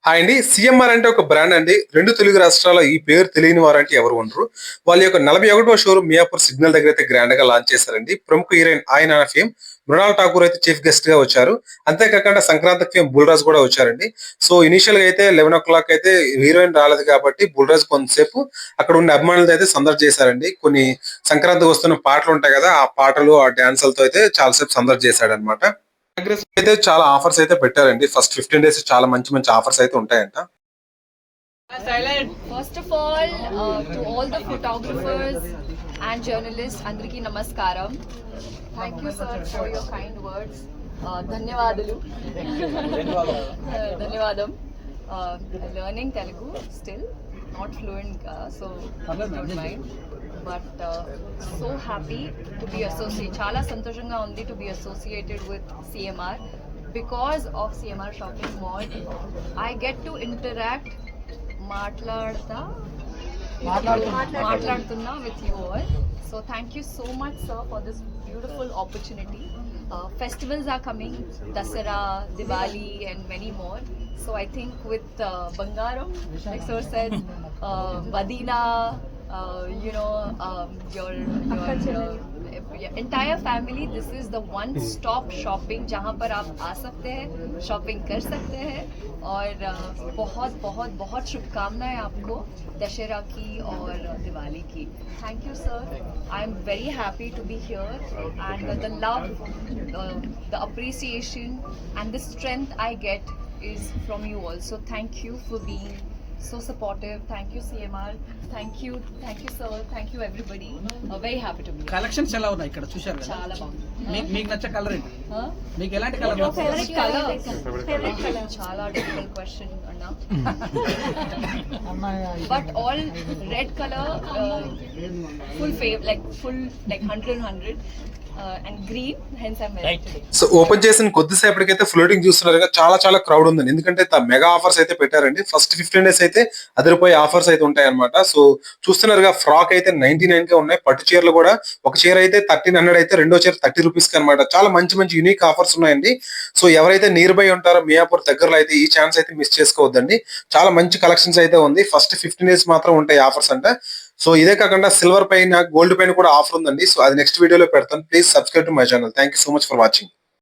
Hi అండి. CMR అంటే ఒక బ్రాండ్ అండి. 2 తెలుగు రాష్ట్రాల్లో ఈ పేరు తెలియని వారంటే ఎవరు ఉండరు. వాళ్ళ యొక్క 41వ షోరూమ్ మియాపూర్ సిగ్నల్ దగ్గర అయితే గ్రాండ్ గా లాంచ్ చేశారండి. ప్రముఖ హీరోయిన్ ఆయన ఫేమ్ మృణాల్ ఠాకూర్ అయితే చీఫ్ గెస్ట్ గా వచ్చారు. అంతేకాకుండా సంక్రాంతికి ఫేమ్ బుల్రాజ్ కూడా వచ్చారండి. సో ఇనిషియల్ గా అయితే 11 అయితే హీరోయిన్ రాలేదు కాబట్టి బుల్రాజ్ కొంతసేపు అక్కడ ఉన్న అభిమానులతో అయితే సందడి చేశారండి. కొన్ని సంక్రాంతికి వస్తున్న పాటలు ఉంటాయి కదా, ఆ పాటలు ఆ డాన్సులతో అయితే చాలాసేపు సందడి చేశాడు అనమాట. అయితే చాలా ఆఫర్స్ అయితే పెట్టారండి. ఫస్ట్ 15 డేస్ చాలా మంచి మంచి ఆఫర్స్ అయితే ఉంటాయంట. First of all, to all the photographers and journalists, Andriki Namaskaram. Thank you, sir, for your kind words. Dhanyavadalu. Dhanyavadam. Learning Telugu still, not fluent, so don't mind. But so happy to be associated. Chala santoshanga undi to be associated with CMR. Because of CMR Shopping Mall, I get to interact మాట్లాడుతున్నా with you all. So thank you so much, sir, for this beautiful opportunity. Festivals are coming, Dasara, Diwali and many more. So I think with Bangaram, like sir said, Vadina, your entire family, this is the one stop shopping जहाँ पर आप आ सकते हैं, shopping कर सकते हैं. और बहुत बहुत बहुत शुभकामनाएं आपको दशहरा की और दिवाली की. Thank you sir. I am very happy to be here and the love, the appreciation and the strength I get is from you all. So thank you for being so supportive. Thank you CMR. Thank you sir. Thank you everybody. Very happy to be here. Collections ఎలా ఉన్నాయి ఇక్కడ చూశారు కదా? చాలా బాగుంది. మీకు నచ్చే colour ఏంటి? మీకు ఎలాంటి కలర్? ఫేవరెట్ కలర్ చాలా డిఫికల్ట్ క్వశ్చన్ అన్నా. But all red colour full like 100 and green, hence I'm wearing today. So open చేసిన కొద్దిసేపటికైతే ఫ్లోటింగ్ చూస్తున్నారు కదా, చాలా చాలా క్రౌడ్ ఉందండి. ఎందుకంటే మెగా ఆఫర్స్ అయితే పెట్టారండి. ఫస్ట్ 15 డేస్ అయితే అదిరిపోయే ఆఫర్స్ అయితే ఉంటాయి అనమాట. సో చూస్తున్నారుగా, ఫ్రాక్ అయితే 99 కే ఉన్నాయి. పట్టు చీరలు కూడా ఒక చీర అయితే 1300 అయితే రెండో చీర 30 రూపీస్ కి అనమాట. చాలా మంచి మంచి యూనిక్ ఆఫర్స్ ఉన్నాయండి. సో ఎవరైతే నియర్ బై ఉంటారో మియాపూర్ దగ్గరలో అయితే ఈ ఛాన్స్ అయితే మిస్ చేసుకోవద్దండి. చాలా మంచి కలెక్షన్స్ అయితే ఉంది. ఫస్ట్ 15 డేస్ మాత్రం ఉంటాయి ఆఫర్స్ అంటే. సో ఇదే కాకుండా సిల్వర్ పైన, గోల్డ్ పైన కూడా ఆఫర్ ఉందండి. సో అది నెక్స్ట్ వీడియోలో పెడతాను. Please subscribe to my channel. Thank you so much for watching.